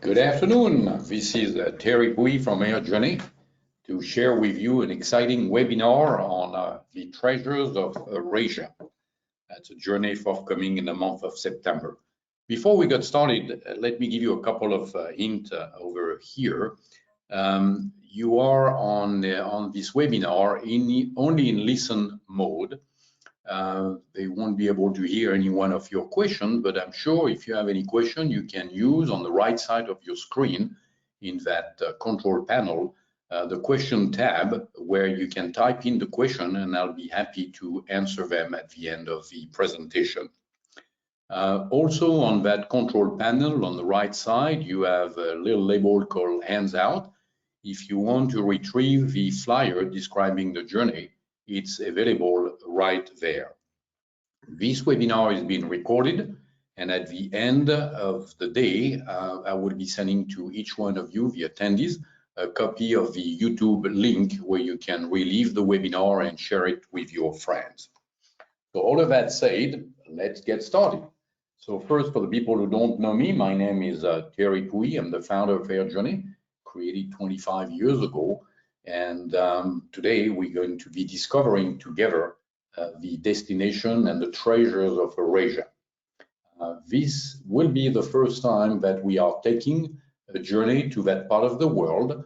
Good afternoon. This is Terry Bui from Air Journey to share with you an exciting webinar on the treasures of Eurasia. That's a journey forthcoming in the month of September. Before we get started, let me give you a couple of hints over here. You are on this webinar only in listen mode. They won't be able to hear any one of your questions, but I'm sure if you have any question, you can use on the right side of your screen in that control panel, the question tab, where you can type in the question and I'll be happy to answer them at the end of the presentation. Also on that control panel on the right side, you have a little label called Hands Out. If you want to retrieve the flyer describing the journey, it's available right there. This webinar is being recorded, and at the end of the day, I will be sending to each one of you, the attendees, a copy of the YouTube link where you can relive the webinar and share it with your friends. So all of that said, let's get started. So first, for the people who don't know me, my name is Terry Pui. I'm the founder of Air Journey, created 25 years ago. And today we're going to be discovering together the destination and the treasures of Eurasia. This will be the first time that we are taking a journey to that part of the world,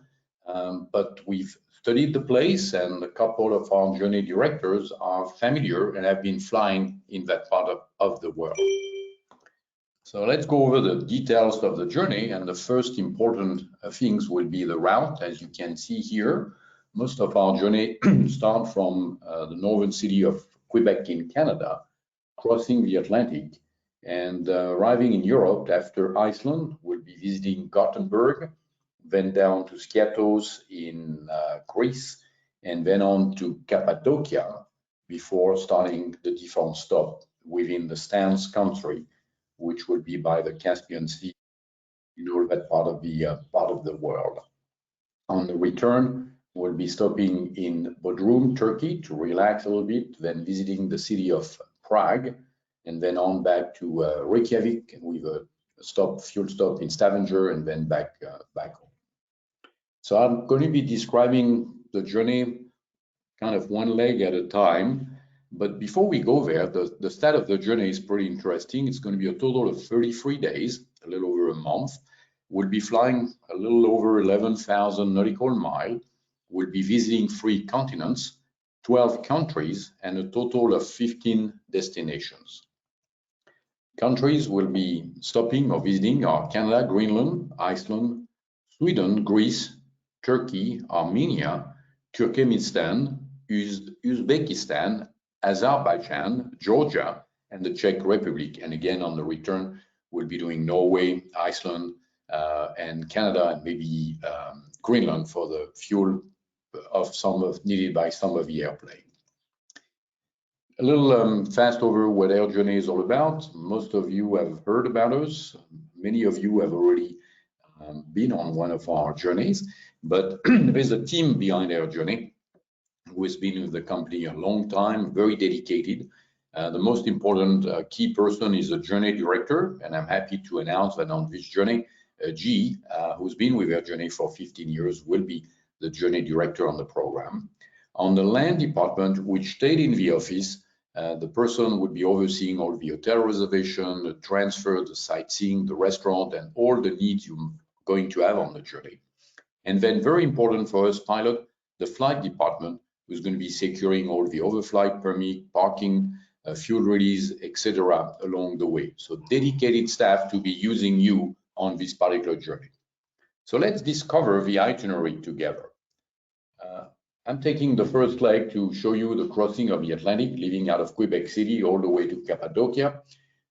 but we've studied the place and a couple of our journey directors are familiar and have been flying in that part of the world. So let's go over the details of the journey, and the first important things will be the route. As you can see here, most of our journey start from the northern city of Quebec in Canada, crossing the Atlantic and arriving in Europe after Iceland. We'll be visiting Gothenburg, then down to Skiathos in Greece, and then on to Cappadocia before starting the different stop within the Stans country, which will be by the Caspian Sea, in all that part of the world. On the return, we'll be stopping in Bodrum, Turkey, to relax a little bit, then visiting the city of Prague, and then on back to Reykjavik with a fuel stop in Stavanger, and then back home. So I'm going to be describing the journey kind of one leg at a time. But before we go there, the start of the journey is pretty interesting. It's going to be a total of 33 days, a little over a month. We'll be flying a little over 11,000 nautical miles. We'll be visiting 3 continents, 12 countries, and a total of 15 destinations. Countries we'll be stopping or visiting are Canada, Greenland, Iceland, Sweden, Greece, Turkey, Armenia, Turkmenistan, Uzbekistan, Azerbaijan, Georgia, and the Czech Republic. And again, on the return, we'll be doing Norway, Iceland, and Canada, and maybe Greenland for the fuel needed by some of the airplane. A little fast over what Air Journey is all about. Most of you have heard about us. Many of you have already been on one of our journeys, but there's a team behind Air Journey who has been with the company a long time, very dedicated. The most important key person is a journey director, and I'm happy to announce that on this journey, G, who's been with Air Journey for 15 years, will be the journey director on the program. On the land department, which stayed in the office, the person would be overseeing all the hotel reservation, the transfer, the sightseeing, the restaurant, and all the needs you're going to have on the journey. And then very important for us pilot, the flight department, who's going to be securing all the overflight permit, parking, fuel release, etc. along the way. So dedicated staff to be using you on this particular journey. So let's discover the itinerary together. I'm taking the first leg to show you the crossing of the Atlantic, leaving out of Quebec City all the way to Cappadocia.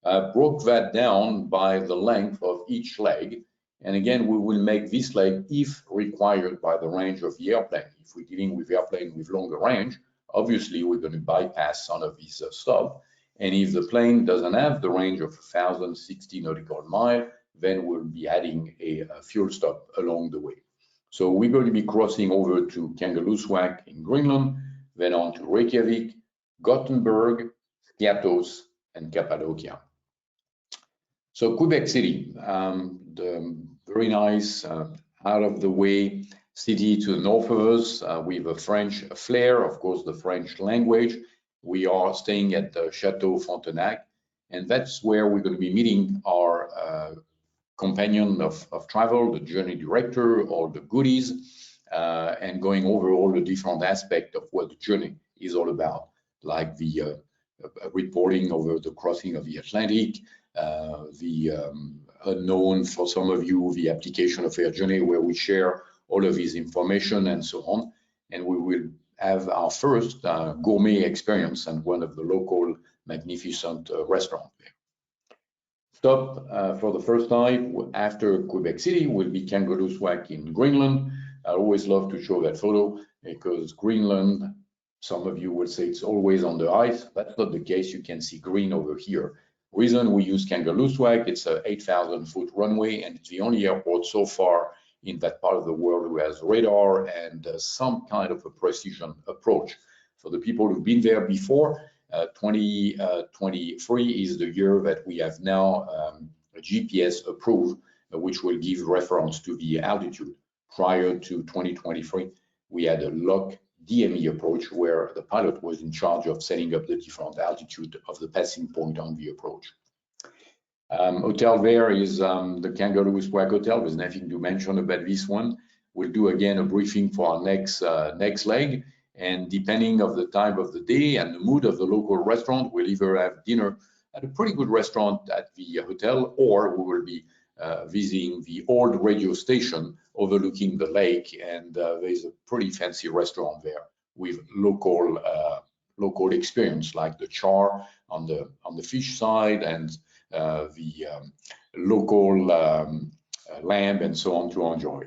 I broke that down by the length of each leg. And again, we will make this leg if required by the range of the airplane. If we're dealing with airplane with longer range, obviously we're going to bypass some of these stops. And if the plane doesn't have the range of 1,060 nautical miles, then we'll be adding a fuel stop along the way. So we're going to be crossing over to Kangerlussuaq in Greenland, then on to Reykjavik, Gothenburg, Skiathos, and Cappadocia. So Quebec City, the very nice, out of the way city to the north of us, with a French flair, of course, the French language. We are staying at the Chateau Frontenac, and that's where we're going to be meeting our companion of travel, the journey director, all the goodies, and going over all the different aspects of what the journey is all about, like the reporting over the crossing of the Atlantic, the unknown for some of you, the application of Air Journey, where we share all of this information and so on. And we will have our first gourmet experience and one of the local magnificent restaurants there. Stop for the first time after Quebec City will be Kangerlussuaq in Greenland. I always love to show that photo because Greenland, some of you will say it's always on the ice. That's not the case. You can see green over here. Reason we use Kangerlussuaq, it's a 8,000-foot runway, and it's the only airport so far in that part of the world who has radar and some kind of a precision approach. For the people who've been there before, 2023 is the year that we have now a GPS approved, which will give reference to the altitude. Prior to 2023, we had a lock DME approach where the pilot was in charge of setting up the different altitude of the passing point on the approach. Hotel there is the Kangerlussuaq Hotel. There's nothing to mention about this one. We'll do again a briefing for our next leg, and depending of the time of the day and the mood of the local restaurant, we'll either have dinner at a pretty good restaurant at the hotel, or we will be visiting the old radio station overlooking the lake, and there's a pretty fancy restaurant there with local experience, like the char on the fish side and the local lamb and so on to enjoy.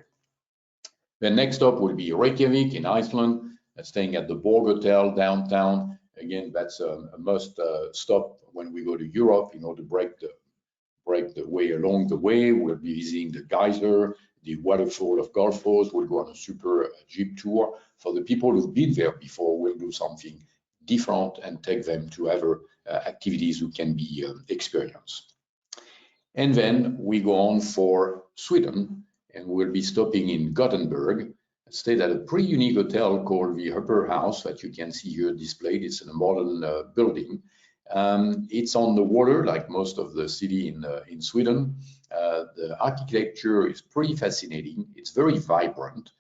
The next stop will be Reykjavik in Iceland, staying at the Borg Hotel downtown. Again, that's a must stop when we go to Europe, in order to break the way along the way. We'll be visiting the geyser, the waterfall of Gullfoss. We'll go on a super jeep tour. For the people who've been there before, we'll do something different and take them to other activities who can be experienced. And then we go on for Sweden, and we'll be stopping in Gothenburg, stayed at a pretty unique hotel called the Upper House that you can see here displayed. It's in a modern building. It's on the water, like most of the city in Sweden. The architecture is pretty fascinating. It's very vibrant.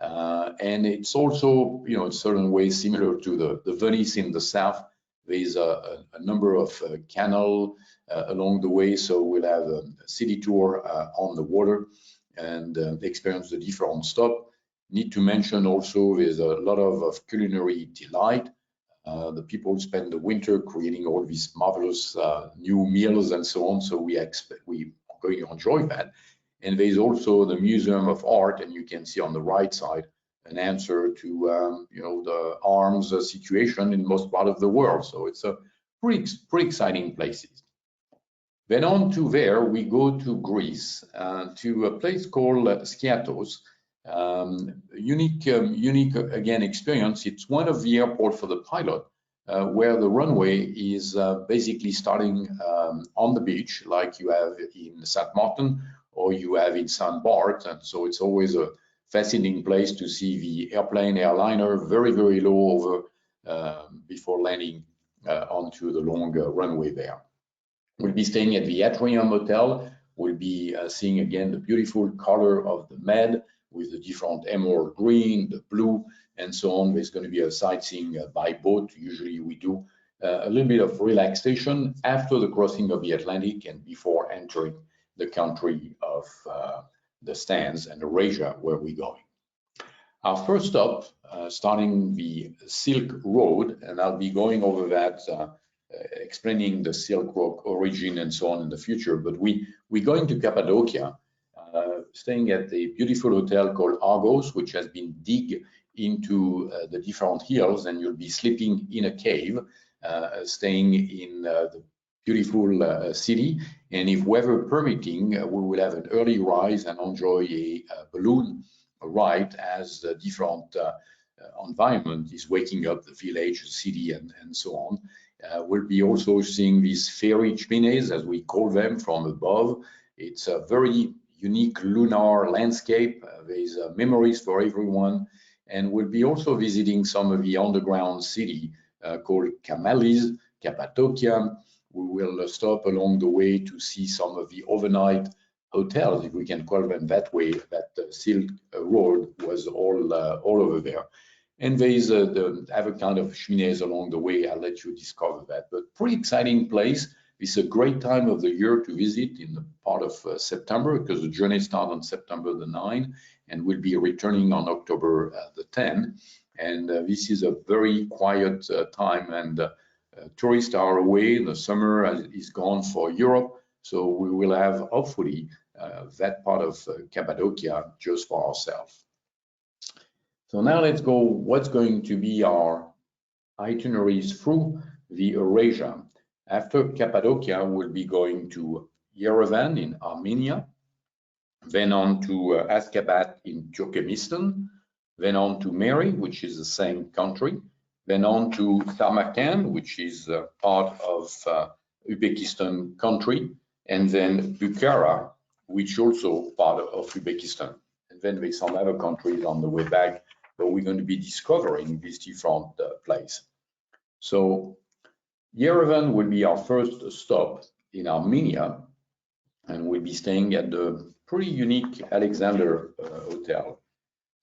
And it's also, in certain ways similar to the Venice in the south. There's a number of canals along the way, so we'll have a city tour on the water and experience the different stops. Need to mention also there's a lot of culinary delight. The people spend the winter creating all these marvelous new meals and so on, so we are going to enjoy that. And there's also the Museum of Art, and you can see on the right side an answer to the arms situation in most part of the world. So it's a pretty exciting places. Then on to there, we go to Greece, to a place called Skiathos. Unique again experience. It's one of the airports for the pilot, where the runway is basically starting on the beach, like you have in St. Martin or you have in St. Bart. And so it's always a fascinating place to see the airliner very, very low over before landing onto the long runway there. We'll be staying at the Atrium Hotel. We'll be seeing again the beautiful color of the Med with the different emerald green, the blue, and so on. There's going to be a sightseeing by boat. Usually we do a little bit of relaxation after the crossing of the Atlantic and before entering the country of the Stands and Eurasia, where we're going. Our first stop, starting the Silk Road, and I'll be going over that, explaining the Silk Road origin and so on in the future, but we're going to Cappadocia, staying at the beautiful hotel called Argos, which has been dig into the different hills, and you'll be sleeping in a cave, staying in the beautiful city. And if weather permitting, we will have an early rise and enjoy a balloon ride as the different environment is waking up the village, the city, and so on. We'll be also seeing these fairy chimneys, as we call them, from above. It's a very unique lunar landscape. There's memories for everyone. And we'll be also visiting some of the underground city called Kamalis, Cappadocia. We will stop along the way to see some of the overnight hotels, if we can call them that way. That Silk Road was all over there. And there's the other kind of cheminées along the way. I'll let you discover that. But pretty exciting place. It's a great time of the year to visit in the part of September, because the journey starts on September the 9th and will be returning on October the 10th. And this is a very quiet time, and tourists are away. The summer is gone for Europe, so we will have hopefully that part of Cappadocia just for ourselves. So now let's go, what's going to be our itineraries through the Eurasia. After Cappadocia, we'll be going to Yerevan in Armenia, then on to Ashgabat in Turkmenistan, then on to Mary, which is the same country, then on to Samarkand, which is part of Uzbekistan country, and then Bukhara, which also part of Uzbekistan. And then there's some other countries on the way back, but we're going to be discovering this different place. So Yerevan will be our first stop in Armenia, and we'll be staying at the pretty unique Alexander Hotel.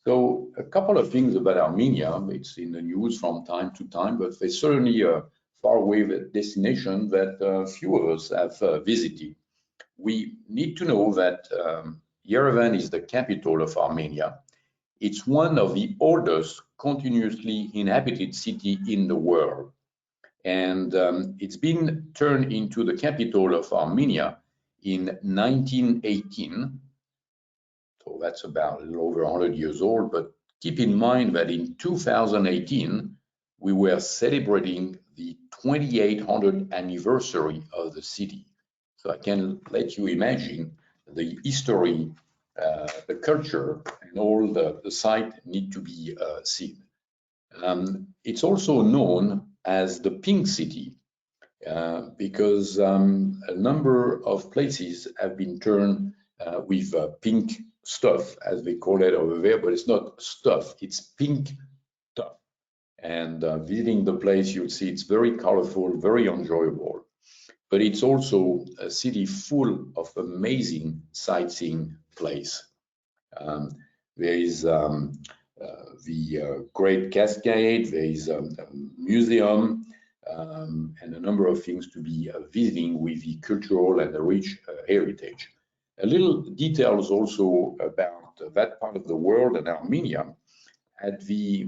So a couple of things about Armenia. It's in the news from time to time, but it's certainly a faraway destination that few of us have visited. We need to know that Yerevan is the capital of Armenia. It's one of the oldest continuously inhabited city in the world. And it's been turned into the capital of Armenia in 1918. So that's about a little over 100 years old. But keep in mind that in 2018, we were celebrating the 2800th anniversary of the city. So I can let you imagine the history, the culture, and all the site need to be seen. It's also known as the Pink City because a number of places have been turned with pink stuff, as they call it over there, but it's not stuff, it's pink stuff. And visiting the place, you'll see it's very colorful, very enjoyable. But it's also a city full of amazing sightseeing place. There is the Great Cascade, there is a museum, and a number of things to be visiting with the cultural and the rich heritage. A little details also about that part of the world and Armenia. At the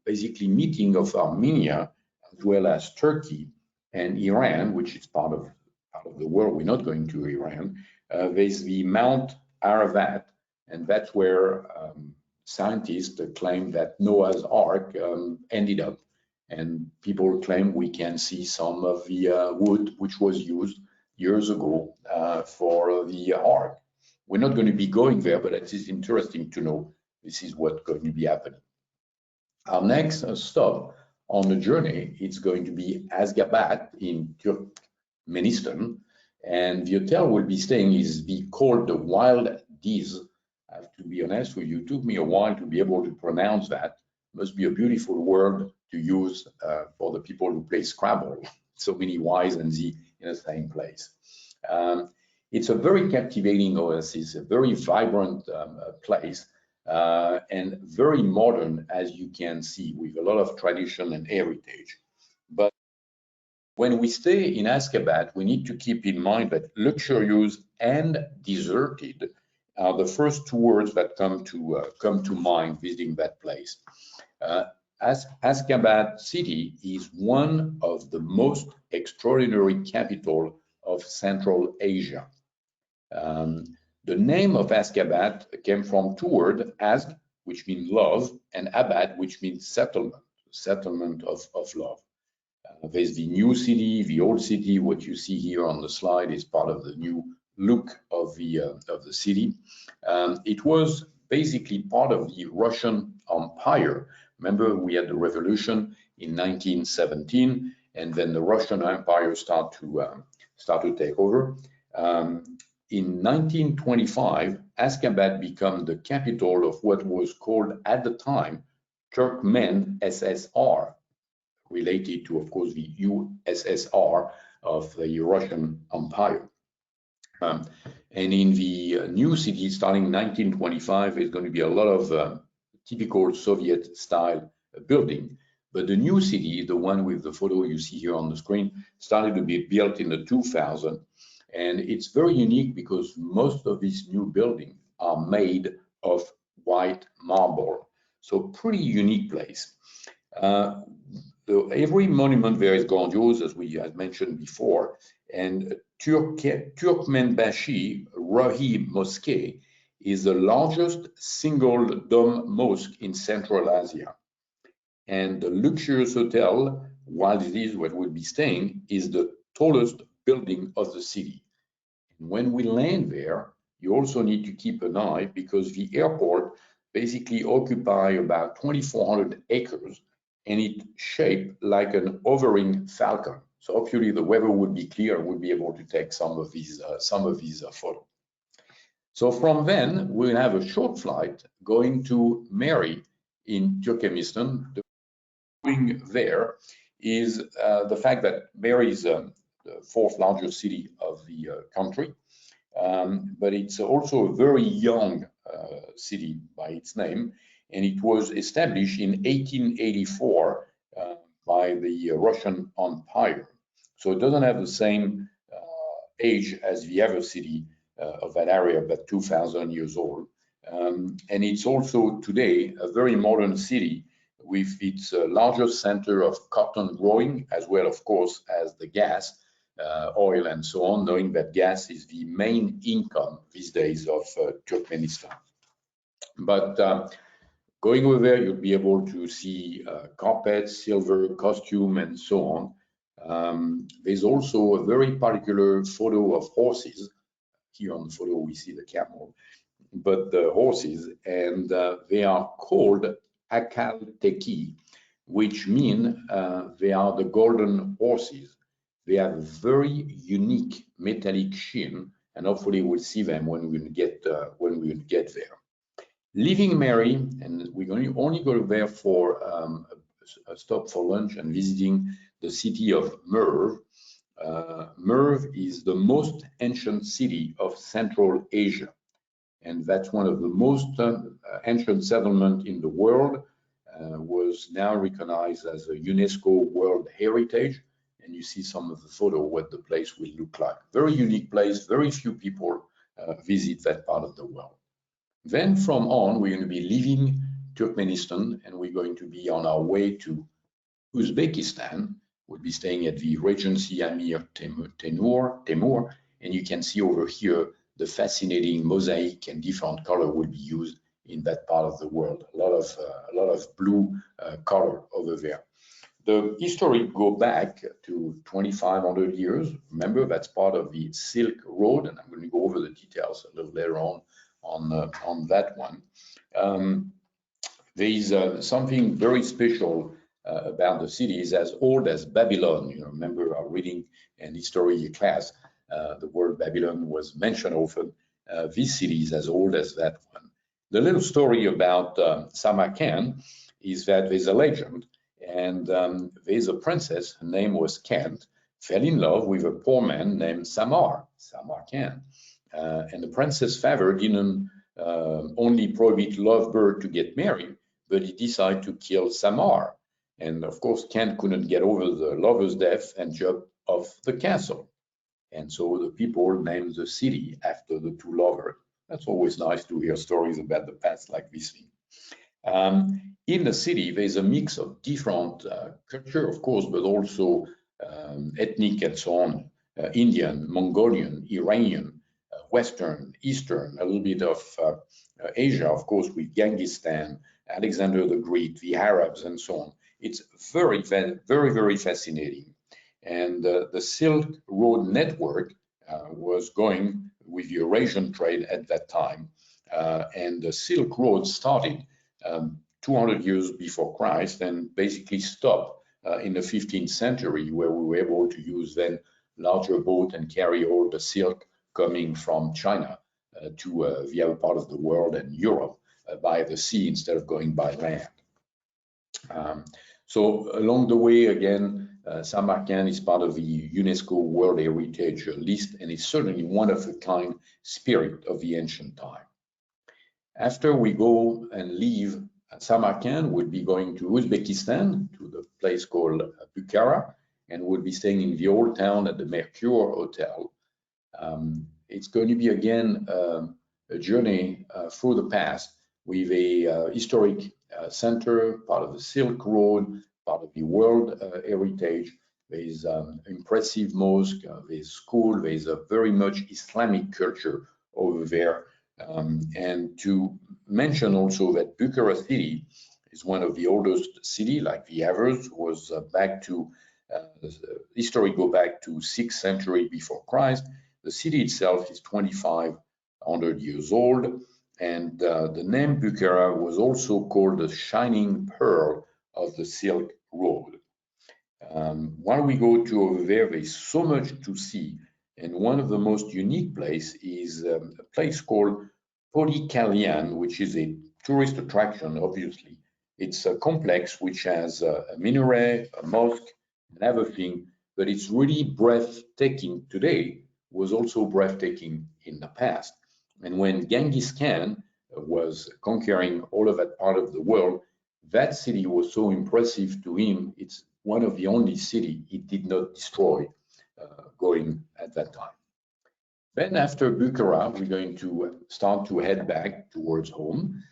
basically meeting of Armenia, as well as Turkey and Iran, which is part of the world, we're not going to Iran, there's the Mount Ararat, and that's where scientists claim that Noah's Ark ended up. And people claim we can see some of the wood which was used years ago for the Ark. We're not going to be going there, but it is interesting to know this is what's going to be happening. Our next stop on the journey, it's going to be Ashgabat in Turkmenistan, and the hotel we'll be staying is called the Wild Diz. I have to be honest with you, it took me a while to be able to pronounce that. It must be a beautiful word to use for the people who play Scrabble. So many Y's and Z in the same place. It's a very captivating oasis, a very vibrant place, and very modern, as you can see, with a lot of tradition and heritage. But when we stay in Ashgabat, we need to keep in mind that luxurious and deserted are the first two words that come to mind visiting that place. Ashgabat city is one of the most extraordinary capital of Central Asia. The name of Ashgabat came from two words, Ashg, which means love, and Abad, which means settlement of love. There's the new city, the old city. What you see here on the slide is part of the new look of the city. It was basically part of the Russian Empire. Remember, we had the revolution in 1917, and then the Russian Empire started to take over. in 1925, Ashgabat became the capital of what was called at the time Turkmen SSR, related to, of course, the USSR of the Russian Empire. And in the new city, starting in 1925, there's going to be a lot of typical Soviet-style building. But the new city, the one with the photo you see here on the screen, started to be built in the 2000. And it's very unique because most of these new buildings are made of white marble. So pretty unique place. Every monument there is grandiose, as we had mentioned before, and Turkmenbashi Rahi Mosque is the largest single dome mosque in Central Asia. And the luxurious hotel, while it is what we'll be staying, is the tallest building of the city. And when we land there, you also need to keep an eye because the airport basically occupies about 2,400 acres and it's shaped like an hovering falcon. So hopefully the weather would be clear and we'll be able to take some of these photos. So from then, we'll have a short flight going to Mary in Turkmenistan. The thing there is the fact that Mary is the fourth largest city of the country, but it's also a very young city by its name, and it was established in 1884 by the Russian Empire. So it doesn't have the same age as the other city of that area, but 2,000 years old. And it's also today a very modern city with its largest center of cotton growing, as well, of course, as the gas, oil, and so on, knowing that gas is the main income these days of Turkmenistan. But going over there, you'll be able to see carpets, silver, costume, and so on. There's also a very particular photo of horses. Here on the photo, we see the camel, but the horses, and they are called akalteki, which mean they are the golden horses. They have very unique metallic sheen, and hopefully we'll see them when we get there. Leaving Mary, and we're going to only go there for a stop for lunch and visiting the city of Merv. Merv is the most ancient city of Central Asia, and that's one of the most ancient settlements in the world. Was now recognized as a UNESCO World Heritage, and you see some of the photo of what the place will look like. Very unique place, very few people visit that part of the world. Then from on, we're going to be leaving Turkmenistan, and we're going to be on our way to Uzbekistan. We'll be staying at the Regency Amir Temur, and you can see over here the fascinating mosaic and different color will be used in that part of the world. A lot of blue color over there. The history go back to 2,500 years. Remember, that's part of the Silk Road, and I'm going to go over the details a little later on that one. There is something very special about the city. Is as old as Babylon. You know, remember our reading and history class, the word Babylon was mentioned often. This city is as old as that one. The little story about Samarkand is that there's a legend, and there's a princess, her name was Kant, fell in love with a poor man named Samarkand. And the princess' father didn't only prohibit lovebird to get married, but he decided to kill Samar. And of course, Kant couldn't get over the lover's death and jumped off the castle. And so the people named the city after the two lovers. That's always nice to hear stories about the past like this thing. In the city, there's a mix of different culture, of course, but also ethnic and so on. Indian, Mongolian, Iranian, Western, Eastern, a little bit of Asia, of course, with Genghis-Khan, Alexander the Great, the Arabs, and so on. It's very, very fascinating. And the Silk Road network was going with the Eurasian trade at that time. And the Silk Road started 200 years before Christ and basically stopped in the 15th century, where we were able to use then larger boat and carry all the silk coming from China to the other part of the world and Europe by the sea instead of going by land. So along the way, again, Samarkand is part of the UNESCO World Heritage List, and it's certainly one of a kind spirit of the ancient time. After we go and leave Samarkand, we'll be going to Uzbekistan, to the place called Bukhara, and we'll be staying in the old town at the Mercure Hotel. It's going to be, again, a journey through the past with a historic center, part of the Silk Road, part of the World Heritage. There's impressive mosque, there's school, there's a very much Islamic culture over there. And to mention also that Bukhara city is one of the oldest city, like the others, was back to history go back to 6th century before Christ. The city itself is 2,500 years old, and the name Bukhara was also called the shining pearl of the Silk Road. While we go to over there, there's so much to see, and one of the most unique places is a place called Polykalyan, which is a tourist attraction, obviously. It's a complex which has a minaret, a mosque, and everything, but it's really breathtaking today, was also breathtaking in the past. And when Genghis Khan was conquering all of that part of the world, that city was so impressive to him. It's one of the only cities he did not destroy going at that time. Then after Bukhara, we're going to start to head back towards home.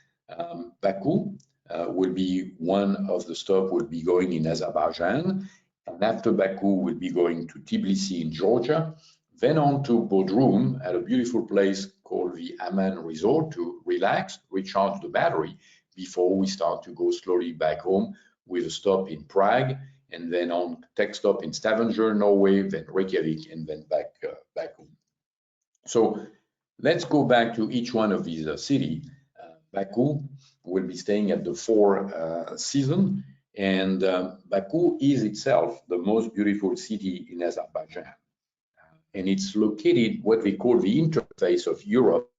Baku will be one of the stops, will be going in Azerbaijan. And after Baku, we'll be going to Tbilisi in Georgia, then on to Bodrum at a beautiful place called the Aman Resort to relax, recharge the battery before we start to go slowly back home with a stop in Prague, and then on tech stop in Stavanger, Norway, then Reykjavik, and then back home. So let's go back to each one of these cities. Baku will be staying at the Four Seasons, and Baku is itself the most beautiful city in Azerbaijan. And it's located what we call the interface of Europe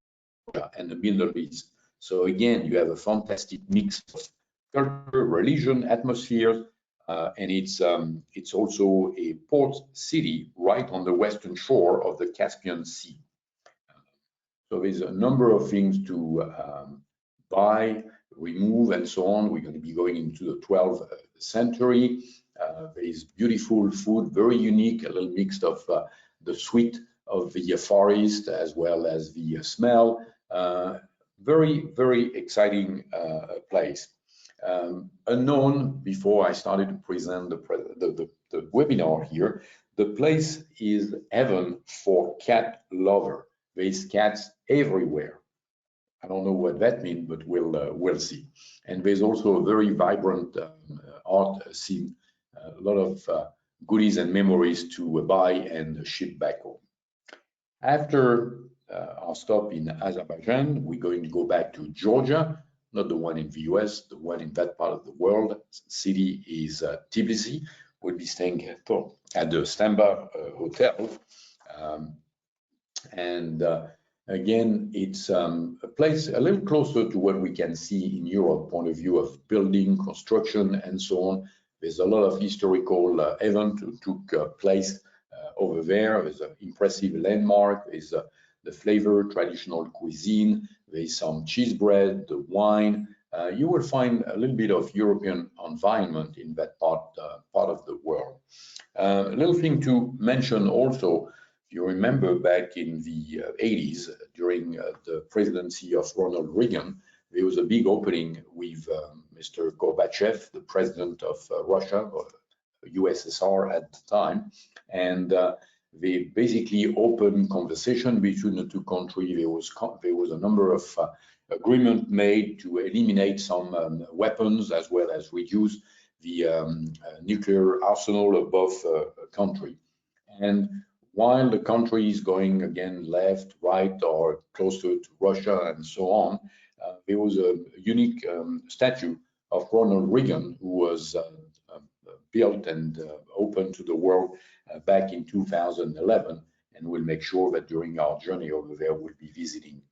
and the Middle East. So again, you have a fantastic mix of culture, religion, atmosphere, and it's also a port city right on the western shore of the Caspian Sea. So there's a number of things to buy, remove, and so on. We're going to be going into the 12th century. There is beautiful food, very unique, a little mixed of the sweet of the forest as well as the smell. Very, very exciting place. Unknown before I started to present the webinar here, the place is heaven for cat lover. There's cats everywhere. I don't know what that means, but we'll see. And there's also a very vibrant art scene, a lot of goodies and memories to buy and ship back home. After our stop in Azerbaijan, we're going to go back to Georgia, not the one in the US, the one in that part of the world. City is Tbilisi. We'll be staying at the Stamba Hotel. Again, it's a place a little closer to what we can see in Europe, point of view of building, construction, and so on. There's a lot of historical event took place over there. There's an impressive landmark. There's the flavor, traditional cuisine. There's some cheese bread, the wine. You will find a little bit of European environment in that part of the world. A little thing to mention also, if you remember back in the 80s, during the presidency of Ronald Reagan, there was a big opening with Mr. Gorbachev, the president of Russia, or USSR at the time, and they basically opened conversation between the two countries. There was a number of agreement made to eliminate some weapons as well as reduce the nuclear arsenal of both countries. And while the country is going again left, right, or closer to Russia and so on, there was a unique statue of Ronald Reagan, who was built and opened to the world back in 2011. and we'll make sure that during our journey over there, we'll be visiting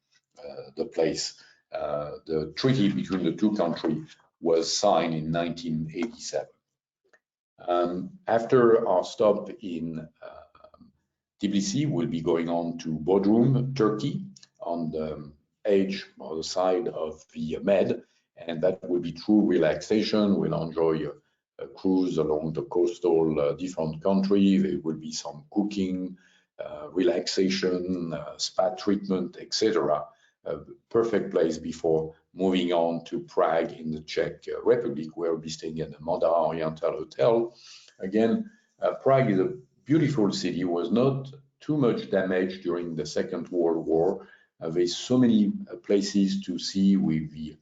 the place. The treaty between the two countries was signed in 1987. After our stop in Tbilisi, we'll be going on to Bodrum, Turkey, on the edge or the side of the Med, and that will be true relaxation. We'll enjoy a cruise along the coastal different country. There will be some cooking, relaxation, spa treatment, etc. A perfect place before moving on to Prague in the Czech Republic, where we'll be staying at the Mandarin Oriental Hotel. Again, Prague is a beautiful city, was not too much damaged during the Second World War. There's so many places to see with the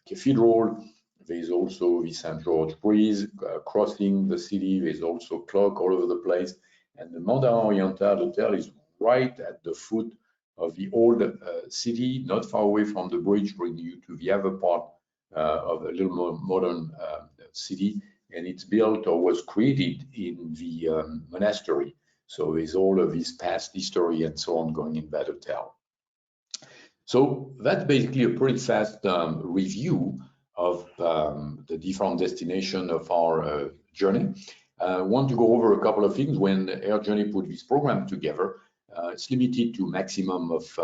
cathedral. There's also the St. George Bridge crossing the city. There's also clock all over the place. And the Mandarin Oriental Hotel is right at the foot of the old city, not far away from the bridge, bringing you to the other part of a little more modern city. And it's built or was created in the monastery. So there's all of this past history and so on going in that hotel. So that's basically a pretty fast review of the different destinations of our journey. I want to go over a couple of things. When Air Journey put this program together, it's limited to maximum of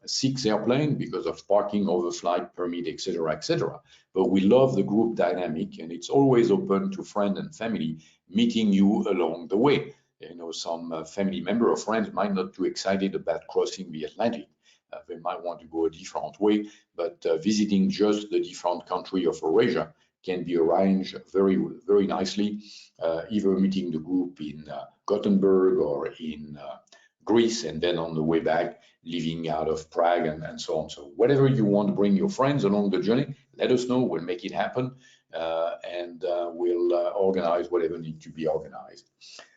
6 airplanes because of parking, overflight, permit, etc., etc. But we love the group dynamic, and it's always open to friends and family meeting you along the way. You know, some family member or friends might not too excited about crossing the Atlantic. They might want to go a different way, but visiting just the different country of Eurasia can be arranged very, very nicely, either meeting the group in Gothenburg or in Greece, and then on the way back, leaving out of Prague and so on. So whatever you want to bring your friends along the journey, let us know. We'll make it happen, and we'll organize whatever needs to be organized.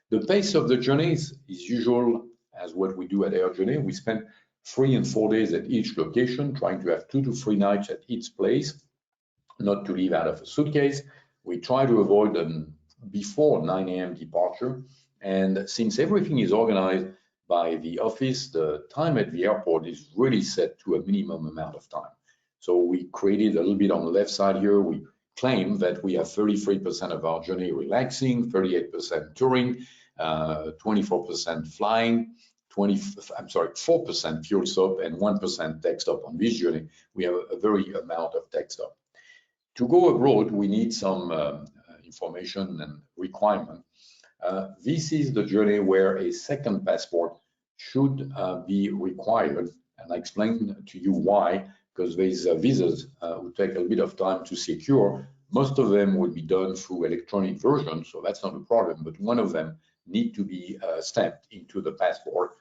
The pace of the journey is usual as what we do at Air Journey. We spend 3 and 4 days at each location, trying to have 2 to 3 nights at each place, not to leave out of a suitcase. We try to avoid them before 9 a.m. departure. And since everything is organized by the office, the time at the airport is really set to a minimum amount of time. So we created a little bit on the left side here. We claim that we have 33% of our journey relaxing, 38% touring, 24% flying, 4% fuel stop, and 1% tech stop. On this journey, we have a very amount of tech stop. To go abroad, we need some information and requirement. This is the journey where a second passport should be required, and I explain to you why, because these visas will take a bit of time to secure. Most of them will be done through electronic version, so that's not a problem, but one of them need to be stamped into the passport,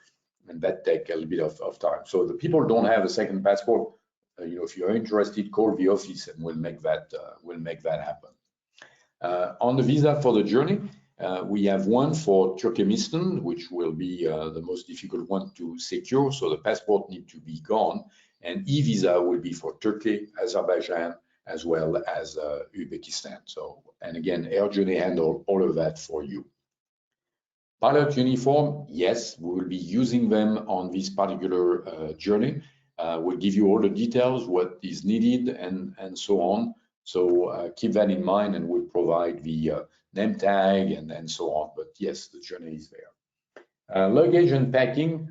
and that takes a little bit of time. So the people who don't have a second passport, if you're interested, call the office and we'll make that happen. On the visa for the journey, we have one for Turkmenistan, which will be the most difficult one to secure. So the passport needs to be gone, and e-visa will be for Turkey, Azerbaijan, as well as Uzbekistan. So, and again, Air Journey handle all of that for you. Pilot uniform, yes, we will be using them on this particular journey. We'll give you all the details, what is needed, and so on. So keep that in mind, and we'll provide the name tag and so on. But yes, the journey is there. Luggage and packing.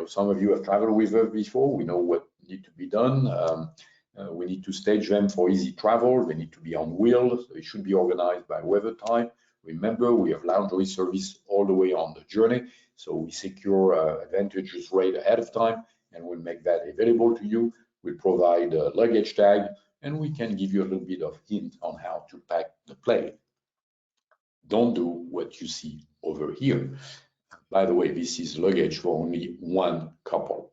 Some of you have traveled with us before. We know what needs to be done. We need to stage them for easy travel. They need to be on wheels. They should be organized by weather type. Remember, we have laundry service all the way on the journey, so we secure advantageous rate ahead of time, and we'll make that available to you. We'll provide a luggage tag, and we can give you a little bit of hint on how to pack the plane. Don't do what you see over here. By the way, this is luggage for only one couple.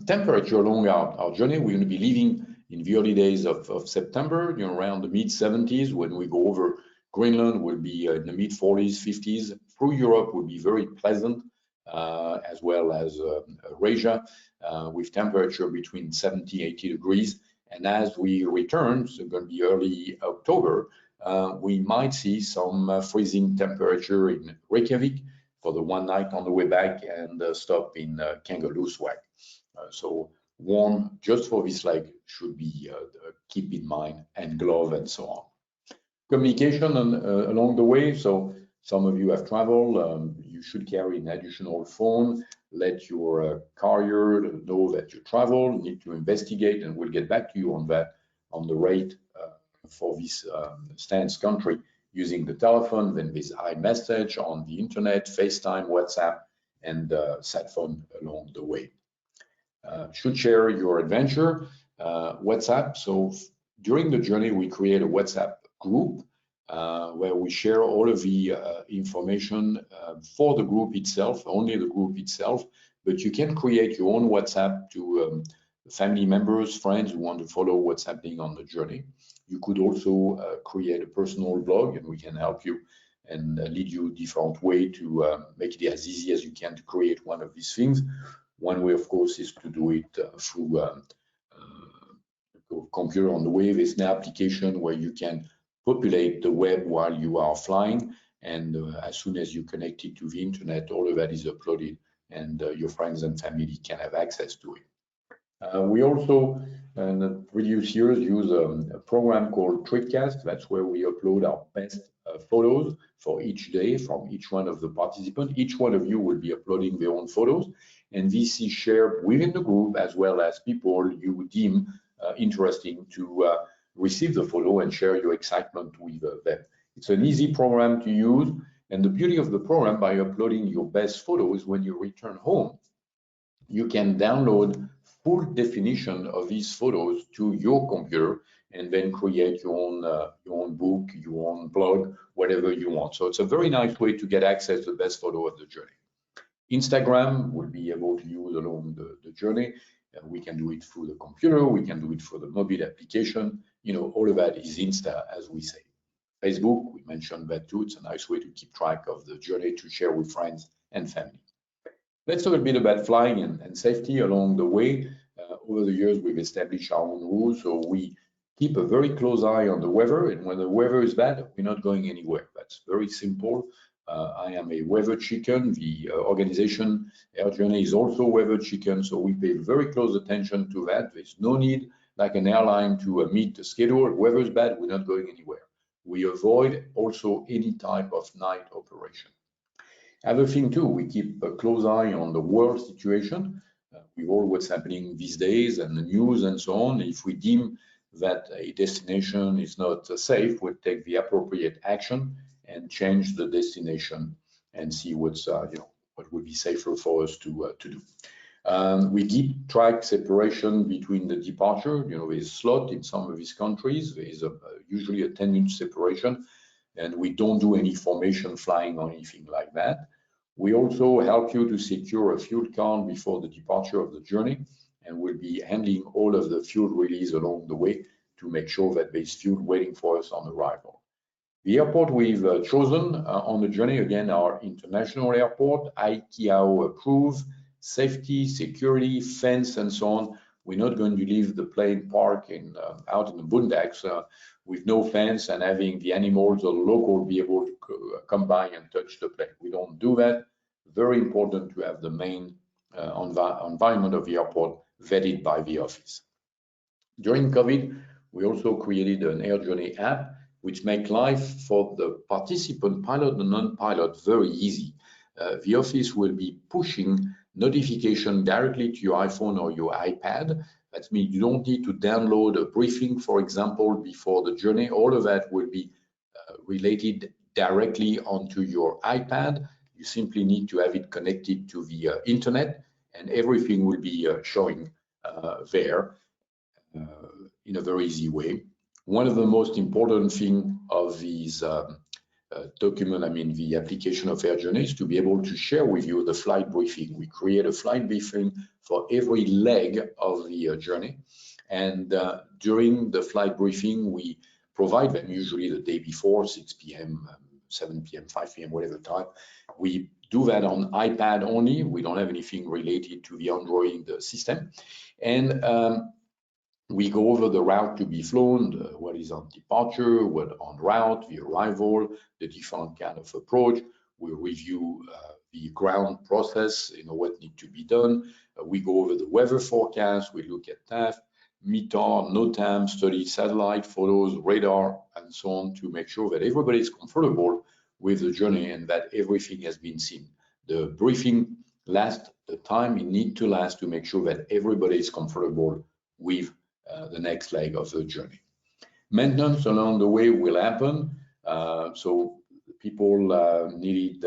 Temperature along our journey, we're going to be leaving in the early days of September, around the mid-70s. When we go over Greenland, will be in the mid-40s, 50s. Through Europe will be very pleasant, as well as Eurasia, with temperature between 70, 80 degrees. And as we return, so going to be early October, we might see some freezing temperature in Reykjavik, for the one night on the way back and stop in Kangaroo Swag. So worn just for this leg should be keep in mind, and glove and so on. Communication along the way. So some of you have traveled. You should carry an additional phone. Let your carrier know that you travel. Need to investigate, and we'll get back to you on that, on the rate for this stance country using the telephone, then this iMessage on the internet, FaceTime, WhatsApp, and sat phone along the way. Should share your adventure, WhatsApp. So during the journey, we create a WhatsApp group where we share all of the information for the group itself, only the group itself, but you can create your own WhatsApp to family members, friends who want to follow what's happening on the journey. You could also create a personal blog, and we can help you and lead you different way to make it as easy as you can to create one of these things. One way, of course, is to do it through computer on the way. There's an application where you can populate the web while you are flying, and as soon as you connect it to the internet, all of that is uploaded, and your friends and family can have access to it. We also, in the previous years, use a program called TripCast. That's where we upload our best photos for each day from each one of the participants. Each one of you will be uploading their own photos, and this is shared within the group as well as people you deem interesting to receive the photo and share your excitement with them. It's an easy program to use, and the beauty of the program, by uploading your best photos, when you return home, you can download full definition of these photos to your computer and then create your own book, your own blog, whatever you want. So it's a very nice way to get access to the best photo of the journey. Instagram will be able to use along the journey. We can do it through the computer, we can do it through the mobile application. You know, all of that is Insta, as we say. Facebook, we mentioned that too. It's a nice way to keep track of the journey to share with friends and family. Let's talk a bit about flying and safety along the way. Over the years, we've established our own rules, so we keep a very close eye on the weather, and when the weather is bad, we're not going anywhere. That's very simple. I am a weather chicken. The organization Air Journey is also weather chicken, so we pay very close attention to that. There's no need, like an airline, to meet the schedule. Weather is bad, we're not going anywhere. We avoid also any type of night operation. Other thing too, we keep a close eye on the world situation. With all what's happening these days and the news and so on. If we deem that a destination is not safe, we'll take the appropriate action and change the destination and see what's what would be safer for us to do. We keep track separation between the departure. There's slot in some of these countries. There is usually a 10-inch separation, and we don't do any formation flying or anything like that. We also help you to secure a fuel card before the departure of the journey, and we'll be handling all of the fuel release along the way to make sure that there's fuel waiting for us on arrival. The airport we've chosen on the journey, again, our international airport, ICAO approved, safety, security, fence, and so on. We're not going to leave the plane parked out in the boondocks with no fence and having the animals or the local be able to come by and touch the plane. We don't do that. Very important to have the main environment of the airport vetted by the office. During COVID, we also created an Air Journey app, which makes life for the participant, pilot and non-pilot, very easy. The office will be pushing notification directly to your iPhone or your iPad. That means you don't need to download a briefing, for example, before the journey. All of that will be related directly onto your iPad. You simply need to have it connected to the internet, and everything will be showing there in a very easy way. One of the most important things of these document, the application of Air Journey, is to be able to share with you the flight briefing. We create a flight briefing for every leg of the journey, and during the flight briefing, we provide them usually the day before, 6 p.m., 7 p.m., 5 p.m., whatever time. We do that on iPad only. We don't have anything related to the Android system, and we go over the route to be flown, what is on departure, what on route, the arrival, the different kind of approach. We review the ground process, what needs to be done. We go over the weather forecast, we look at TAF, METAR, NOTAM, study satellite photos, radar, and so on to make sure that everybody is comfortable with the journey and that everything has been seen. The briefing lasts the time it needs to last to make sure that everybody is comfortable with the next leg of the journey. Maintenance along the way will happen. So people needed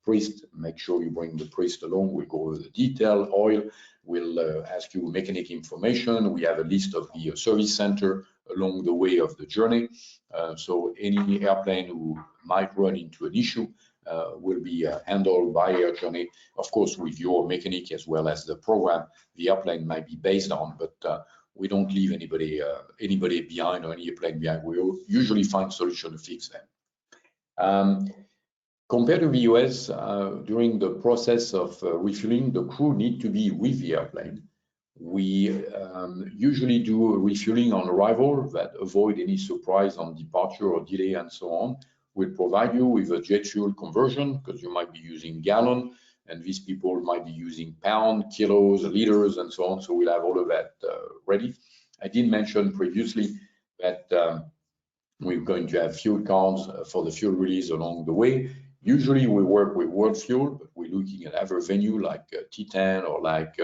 priest, make sure you bring the priest along. We'll go over the detail. Oil, we'll ask you mechanic information. We have a list of the service center along the way of the journey. So any airplane who might run into an issue will be handled by Air Journey, of course, with your mechanic as well as the program the airplane might be based on, but we don't leave anybody behind or any airplane behind. We usually find solution to fix them. Compared to the US, during the process of refueling, the crew need to be with the airplane. We usually do refueling on arrival that avoid any surprise on departure or delay and so on. We'll provide you with a jet fuel conversion because you might be using gallon and these people might be using pound, kilos, liters and so on. So we'll have all of that ready. I did mention previously that we're going to have fuel cards for the fuel release along the way. Usually we work with World Fuel, but we're looking at other venue like Titan or like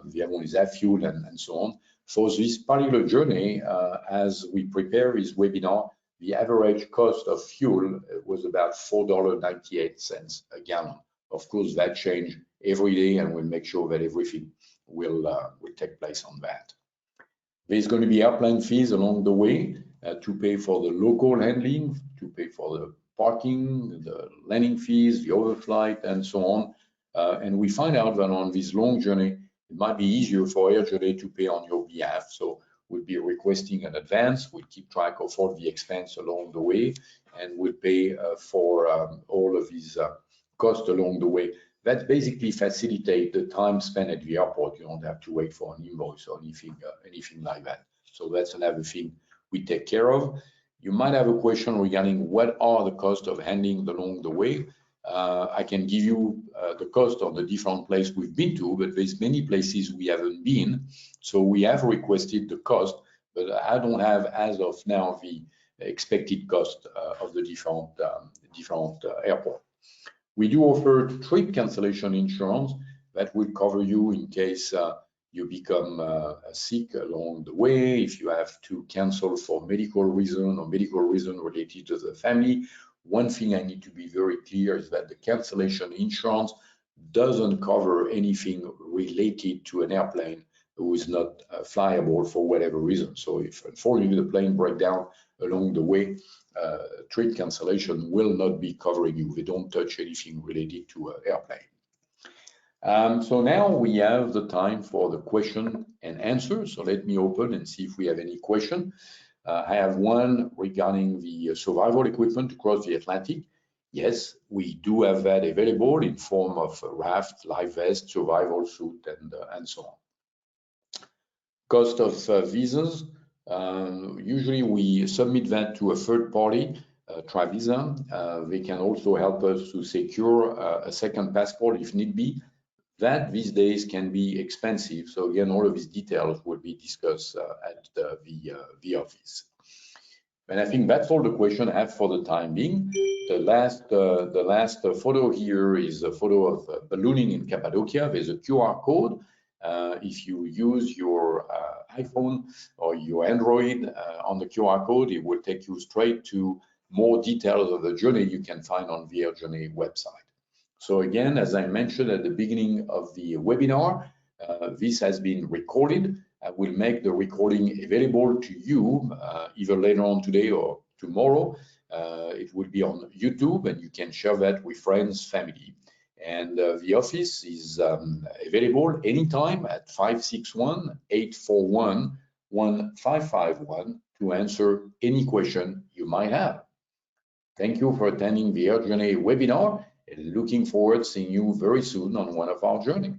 Via Fuel and so on. For this particular journey, as we prepare this webinar, the average cost of fuel was about $4.98 a gallon. Of course, that changes every day, and we'll make sure that everything will take place on that. There's going to be airplane fees along the way to pay for the local handling, to pay for the parking, the landing fees, the overflight, and so on. And we find out that on this long journey, it might be easier for Air Journey to pay on your behalf. So we'll be requesting an advance. We'll keep track of all the expense along the way, and we'll pay for all of these costs along the way. That basically facilitates the time spent at the airport. You don't have to wait for an invoice or anything like that. So that's another thing we take care of. You might have a question regarding what are the costs of handling along the way. I can give you the cost of the different places we've been to, but there's many places we haven't been. So we have requested the cost, but I don't have as of now the expected cost of the different airports. We do offer trip cancellation insurance that will cover you in case you become sick along the way, if you have to cancel for medical reason or medical reason related to the family. One thing I need to be very clear is that the cancellation insurance doesn't cover anything related to an airplane who is not flyable for whatever reason. So if unfortunately the plane breaks down along the way, trip cancellation will not be covering you. They don't touch anything related to an airplane. So now we have the time for the question and answer. So let me open and see if we have any question. I have one regarding the survival equipment to cross the Atlantic. Yes, we do have that available in form of a raft, life vest, survival suit, and so on. Cost of visas. Usually we submit that to a third party, Travisa. They can also help us to secure a second passport if need be. That these days can be expensive. So again, all of these details will be discussed at the office. And I think that's all the question I have for the time being. The last photo here is a photo of ballooning in Cappadocia. There's a QR code. If you use your iPhone or your Android on the QR code, it will take you straight to more details of the journey you can find on the Air Journey website. So again, as I mentioned at the beginning of the webinar, this has been recorded. I will make the recording available to you either later on today or tomorrow. It will be on YouTube and you can share that with friends, family. And the office is available anytime at 561-841-1551 to answer any question you might have. Thank you for attending the Air Journey webinar and looking forward to seeing you very soon on one of our journeys.